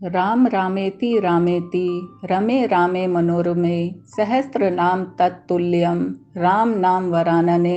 राम रामेति रामेति रमे रामे मनोरमे सहस्त्रनाम तत्तुल्यम राम नाम वरानने।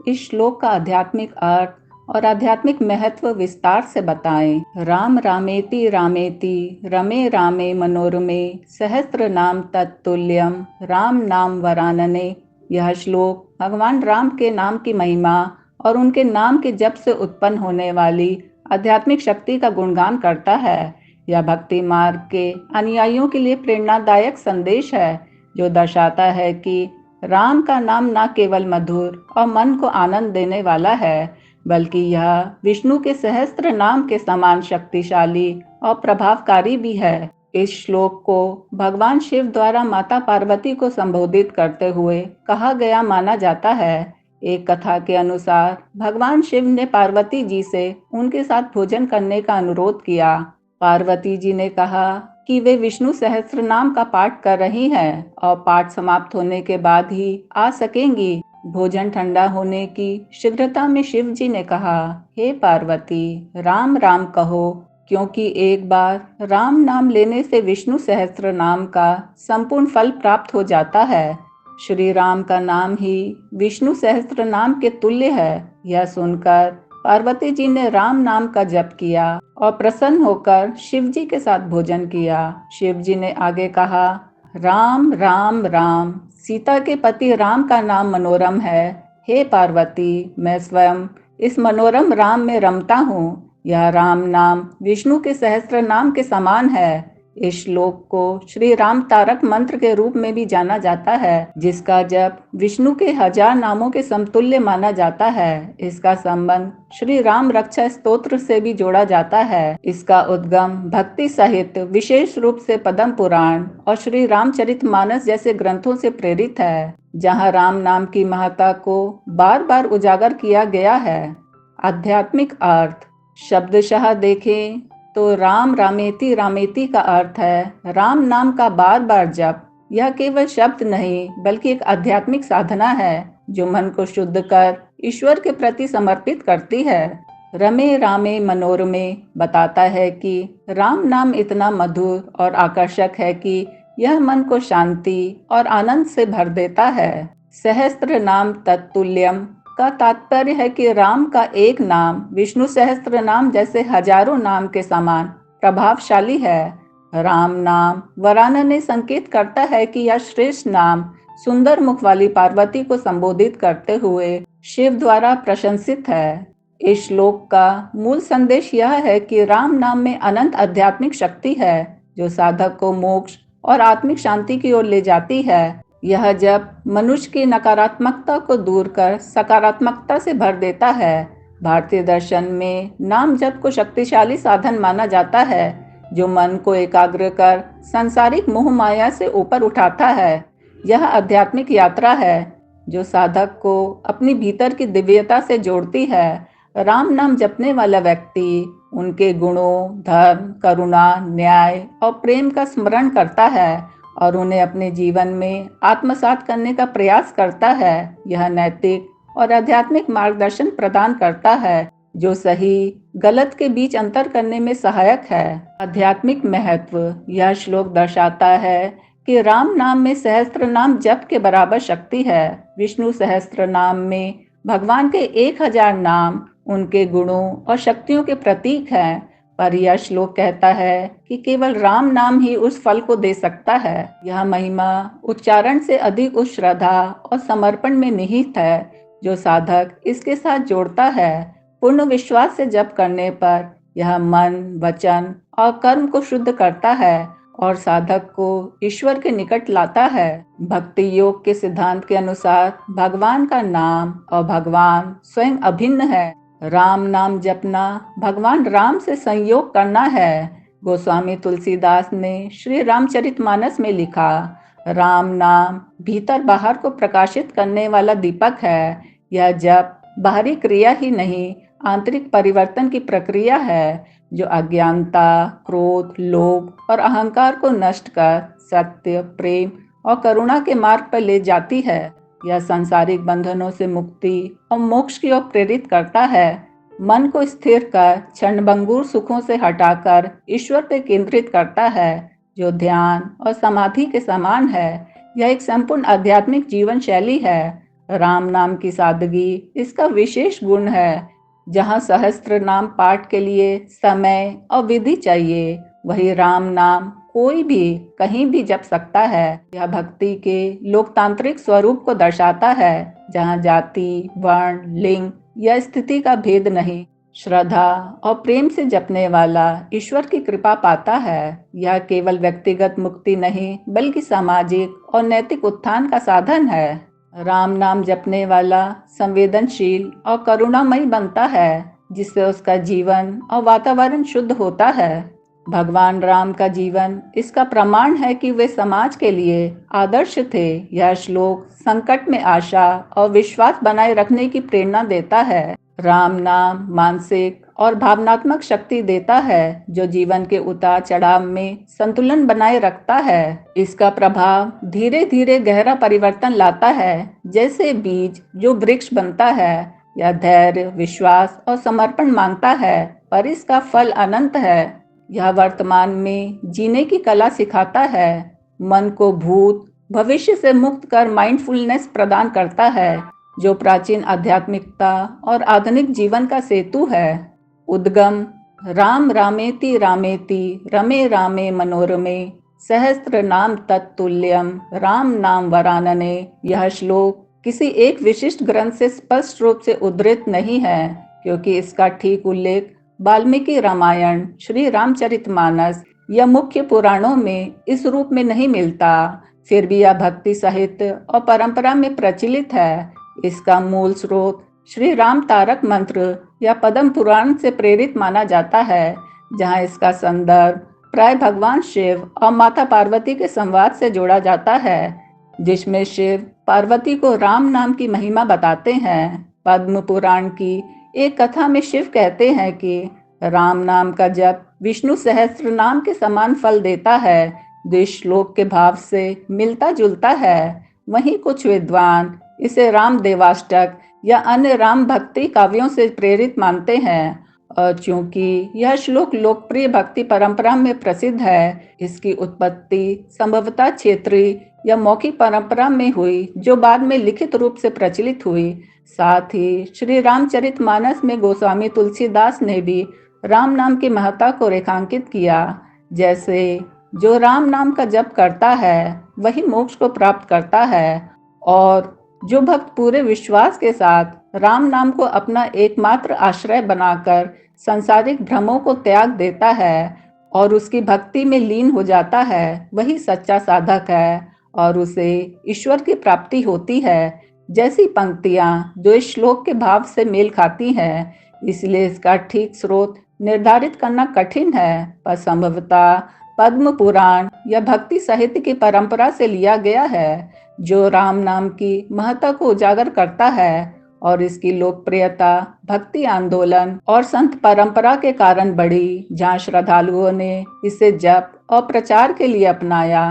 इस श्लोक का आध्यात्मिक अर्थ और आध्यात्मिक महत्व विस्तार से बताएं। राम रामेति रामेति रमे रामे मनोरमे सहस्त्रनाम तत्तुल्यम राम नाम वरानने। यह श्लोक भगवान राम के नाम की महिमा और उनके नाम के जप से उत्पन्न होने वाली आध्यात्मिक शक्ति का गुणगान करता है। यह भक्ति मार्ग के अनुयायियों के लिए प्रेरणादायक संदेश है, जो दर्शाता है कि राम का नाम न केवल मधुर और मन को आनंद देने वाला है, बल्कि यह विष्णु के सहस्त्र नाम के समान शक्तिशाली और प्रभावकारी भी है। इस श्लोक को भगवान शिव द्वारा माता पार्वती को संबोधित करते हुए कहा गया माना जाता है। एक कथा के अनुसार भगवान शिव ने पार्वती जी से उनके साथ भोजन करने का अनुरोध किया। पार्वती जी ने कहा कि वे विष्णु सहस्त्र नाम का पाठ कर रही हैं और पाठ समाप्त होने के बाद ही आ सकेंगी। भोजन ठंडा होने की शीघ्रता में शिव जी ने कहा, हे पार्वती, राम राम कहो, क्योंकि एक बार राम नाम लेने से विष्णु सहस्त्र नाम का संपूर्ण फल प्राप्त हो जाता है। श्री राम का नाम ही विष्णु सहस्त्र नाम के तुल्य है। यह सुनकर पार्वती जी ने राम नाम का जप किया और प्रसन्न होकर शिव जी के साथ भोजन किया। शिव जी ने आगे कहा, राम राम राम, सीता के पति राम का नाम मनोरम है। हे पार्वती, मैं स्वयं इस मनोरम राम में रमता हूँ। यह राम नाम विष्णु के सहस्त्र नाम के समान है। इस श्लोक को श्री राम तारक मंत्र के रूप में भी जाना जाता है, जिसका जप विष्णु के 1000 नामों के समतुल्य माना जाता है। इसका संबंध श्री राम रक्षा स्तोत्र से भी जोड़ा जाता है। इसका उद्गम भक्ति साहित्य, विशेष रूप से पद्म पुराण और श्री रामचरितमानस जैसे ग्रंथों से प्रेरित है, जहाँ राम नाम की महत्ता को बार बार उजागर किया गया है। आध्यात्मिक अर्थ शब्दशः देखें तो राम रामेति रामेति का अर्थ है राम नाम का बार बार जप। यह केवल शब्द नहीं, बल्कि एक आध्यात्मिक साधना है जो मन को शुद्ध कर ईश्वर के प्रति समर्पित करती है। रमे रामे मनोरमे बताता है कि राम नाम इतना मधुर और आकर्षक है कि यह मन को शांति और आनंद से भर देता है। सहस्त्र नाम तत्तुल्यम का तात्पर्य है कि राम का एक नाम विष्णु सहस्त्र नाम जैसे हजारों नाम के समान प्रभावशाली है। राम नाम वरानने संकेत करता है कि यह श्रेष्ठ नाम सुंदर मुख वाली पार्वती को संबोधित करते हुए शिव द्वारा प्रशंसित है। इस श्लोक का मूल संदेश यह है कि राम नाम में अनंत आध्यात्मिक शक्ति है, जो साधक को मोक्ष और आत्मिक शांति की ओर ले जाती है। यह जप मनुष्य की नकारात्मकता को दूर कर सकारात्मकता से भर देता है। भारतीय दर्शन में नाम जप को शक्तिशाली साधन माना जाता है, जो मन को एकाग्र कर सांसारिक मोह माया से ऊपर उठाता है। यह आध्यात्मिक यात्रा है जो साधक को अपनी भीतर की दिव्यता से जोड़ती है। राम नाम जपने वाला व्यक्ति उनके गुणों, धर्म, करुणा, न्याय और प्रेम का स्मरण करता है और उन्हें अपने जीवन में आत्मसात करने का प्रयास करता है। यह नैतिक और आध्यात्मिक मार्गदर्शन प्रदान करता है, जो सही गलत के बीच अंतर करने में सहायक है। आध्यात्मिक महत्व यह श्लोक दर्शाता है कि राम नाम में सहस्त्र नाम जप के बराबर शक्ति है। विष्णु सहस्त्र नाम में भगवान के 1000 नाम उनके गुणों और शक्तियों के प्रतीक हैं, पर यह श्लोक कहता है कि केवल राम नाम ही उस फल को दे सकता है। यह महिमा उच्चारण से अधिक उस श्रद्धा और समर्पण में निहित है जो साधक इसके साथ जोड़ता है। पूर्ण विश्वास से जप करने पर यह मन, वचन और कर्म को शुद्ध करता है और साधक को ईश्वर के निकट लाता है। भक्ति योग के सिद्धांत के अनुसार भगवान का नाम और भगवान स्वयं अभिन्न है। राम नाम जपना भगवान राम से संयोग करना है। गोस्वामी तुलसीदास ने श्री रामचरितमानस में लिखा, राम नाम भीतर बाहर को प्रकाशित करने वाला दीपक है। यह जप बाहरी क्रिया ही नहीं, आंतरिक परिवर्तन की प्रक्रिया है, जो अज्ञानता, क्रोध, लोभ और अहंकार को नष्ट कर सत्य, प्रेम और करुणा के मार्ग पर ले जाती है। यह सांसारिक बंधनों से मुक्ति और मोक्ष की ओर प्रेरित करता है। मन को स्थिर कर क्षणभंगुर सुखों से हटाकर ईश्वर पे केंद्रित करता है, जो ध्यान और समाधि के समान है। यह एक संपूर्ण आध्यात्मिक जीवन शैली है। राम नाम की सादगी इसका विशेष गुण है। जहाँ सहस्त्र नाम पाठ के लिए समय और विधि चाहिए, वही राम नाम कोई भी कहीं भी जप सकता है। यह भक्ति के लोकतांत्रिक स्वरूप को दर्शाता है, जहाँ जाति, वर्ण, लिंग या स्थिति का भेद नहीं। श्रद्धा और प्रेम से जपने वाला ईश्वर की कृपा पाता है। यह केवल व्यक्तिगत मुक्ति नहीं, बल्कि सामाजिक और नैतिक उत्थान का साधन है। राम नाम जपने वाला संवेदनशील और करुणामयी बनता है, जिससे उसका जीवन और वातावरण शुद्ध होता है। भगवान राम का जीवन इसका प्रमाण है कि वे समाज के लिए आदर्श थे। यह श्लोक संकट में आशा और विश्वास बनाए रखने की प्रेरणा देता है। राम नाम मानसिक और भावनात्मक शक्ति देता है, जो जीवन के उतार चढ़ाव में संतुलन बनाए रखता है। इसका प्रभाव धीरे धीरे गहरा परिवर्तन लाता है, जैसे बीज जो वृक्ष बनता है। यह धैर्य, विश्वास और समर्पण मांगता है, पर इसका फल अनंत है। यह वर्तमान में जीने की कला सिखाता है, मन को भूत भविष्य से मुक्त कर माइंडफुलनेस प्रदान करता है, जो प्राचीन आध्यात्मिकता और आधुनिक जीवन का सेतु है। उद्गम: राम रामेति रामेति रमे रामे मनोरमे सहस्त्र नाम तत्तुल्यम राम नाम वरानने। यह श्लोक किसी एक विशिष्ट ग्रंथ से स्पष्ट रूप से उद्धृत नहीं है, क्योंकि इसका ठीक उल्लेख वाल्मीकि रामायण, श्री रामचरितमानस या मुख्य पुराणों में इस रूप में नहीं मिलता। फिर भी यह भक्ति साहित्य और परंपरा में प्रचलित है। इसका मूल स्रोत श्री राम तारक मंत्र या पद्म पुराण से प्रेरित माना जाता है, जहाँ इसका संदर्भ प्राय भगवान शिव और माता पार्वती के संवाद से जोड़ा जाता है, जिसमें शिव पार्वती को राम नाम की महिमा बताते हैं। पद्म पुराण की एक कथा में शिव कहते हैं कि राम नाम का जप विष्णु सहस्त्र नाम के समान फल देता है, जो इस श्लोक के भाव से मिलता जुलता है। वहीं कुछ विद्वान इसे राम देवाष्टक या अन्य राम भक्ति काव्यों से प्रेरित मानते हैं, और चूंकि यह श्लोक लोकप्रिय भक्ति परंपरा में प्रसिद्ध है, इसकी उत्पत्ति संभवतः क्षेत्रीय या मौखिक परंपरा में हुई, जो बाद में लिखित रूप से प्रचलित हुई। साथ ही श्री रामचरितमानस में गोस्वामी तुलसीदास ने भी राम नाम की महत्ता को रेखांकित किया, जैसे जो राम नाम का जप करता है वही मोक्ष को प्राप्त करता है, और जो भक्त पूरे विश्वास के साथ राम नाम को अपना एकमात्र आश्रय बनाकर सांसारिक भ्रमों को त्याग देता है और उसकी भक्ति में लीन हो जाता है, वही सच्चा साधक है और उसे ईश्वर की प्राप्ति होती है। जैसी पंक्तियां जो इस श्लोक के भाव से मेल खाती हैं, इसलिए इसका ठीक स्रोत निर्धारित करना कठिन है, पर संभवतः पद्म पुराण या भक्ति साहित्य की परंपरा से लिया गया है, जो राम नाम की महत्ता को उजागर करता है। और इसकी लोकप्रियता भक्ति आंदोलन और संत परंपरा के कारण बढ़ी, जहाँ श्रद्धालुओं ने इसे जप और प्रचार के लिए अपनाया।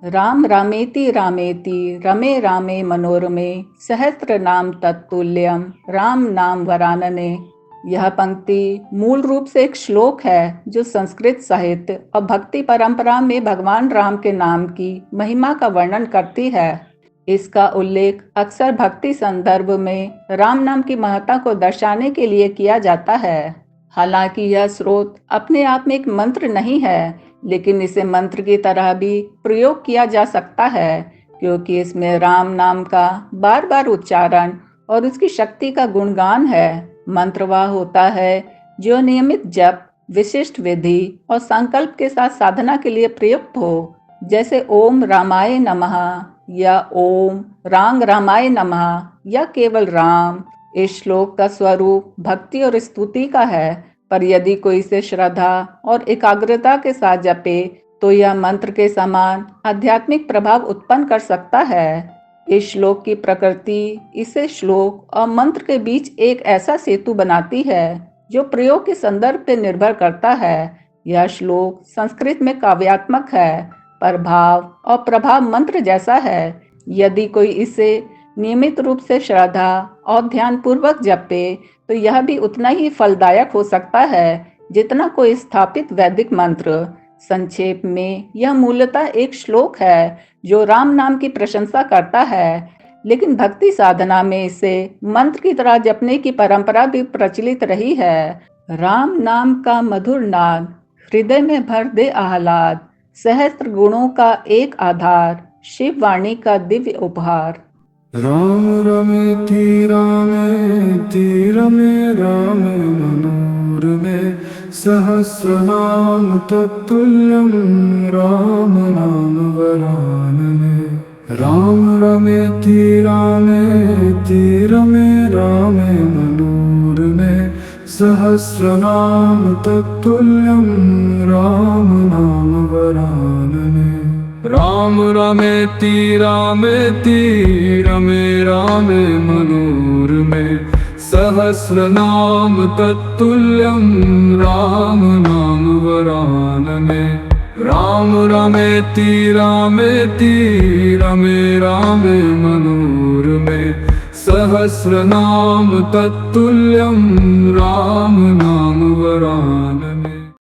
राम रामेति रामेति रमे रामे मनोरमे सहस्त्र नाम तत्तुल्यम राम नाम वरानने। यह पंक्ति मूल रूप से एक श्लोक है, जो संस्कृत साहित्य और भक्ति परंपरा में भगवान राम के नाम की महिमा का वर्णन करती है। इसका उल्लेख अक्सर भक्ति संदर्भ में राम नाम की महत्ता को दर्शाने के लिए किया जाता है। हालांकि यह स्रोत अपने आप में एक मंत्र नहीं है, लेकिन इसे मंत्र की तरह भी प्रयोग किया जा सकता है, क्योंकि इसमें राम नाम का बार बार उच्चारण और उसकी शक्ति का गुणगान है। मंत्र वह होता है जो नियमित जप, विशिष्ट विधि और संकल्प के साथ साधना के लिए प्रयुक्त हो, जैसे ओम रामाय नमः या ओम रांग रामाय नमः या केवल राम। इस श्लोक का स्वरूप भक्ति और स्तुति का है, पर यदि कोई इसे श्रद्धा और एकाग्रता के साथ जपे तो यह मंत्र के समान आध्यात्मिक प्रभाव उत्पन्न कर सकता है। इस श्लोक की प्रकृति इसे श्लोक और मंत्र के बीच एक ऐसा सेतु बनाती है जो प्रयोग के संदर्भ पर निर्भर करता है। यह श्लोक संस्कृत में काव्यात्मक है, पर भाव और प्रभाव मंत्र जैसा है। यदि कोई इसे नियमित रूप से श्रद्धा और ध्यानपूर्वक जपे तो यह भी उतना ही फलदायक हो सकता है जितना कोई स्थापित वैदिक मंत्र। संक्षेप में यह मूलतः एक श्लोक है जो राम नाम की प्रशंसा करता है, लेकिन भक्ति साधना में इसे मंत्र की तरह जपने की परंपरा भी प्रचलित रही है। राम नाम का मधुर नाद हृदय में भर दे आह्लाद, सहस्त्र गुणों का एक आधार, शिव वाणी का दिव्य उपहार। राम रमेति रमे रामे मनोरमे सहस्रनाम तत्तुल्यं राम नाम वरानने। राम रमेति रमे रामे मनोरमे सहस्रनाम तत्तुल्यं राम नाम वरानने। राम रमेति रमे रामे मनोरमे सहस्रनाम तत्तुल्यं राम नाम वरानने। राम रमेति रमे रामे मनोरमे सहस्रनाम तत्तुल्यं राम नाम वरानने।